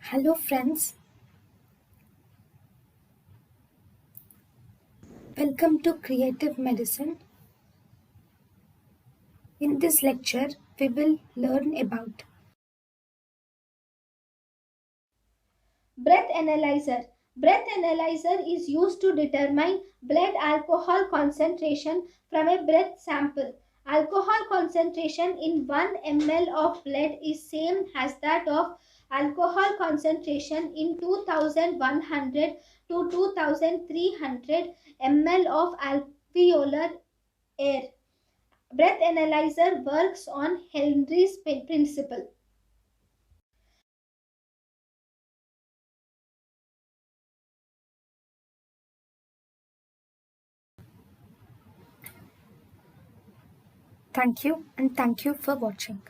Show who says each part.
Speaker 1: Hello, friends. Welcome to Creative Medicine. In this lecture, we will learn about
Speaker 2: Breath analyzer. Breath analyzer is used to determine blood alcohol concentration from a breath sample. Alcohol concentration in 1 ml of blood is same as that of alcohol concentration in 2100 to 2300 ml of alveolar air. Breath analyzer works on Henry's principle.
Speaker 1: thank you and thank you for watching.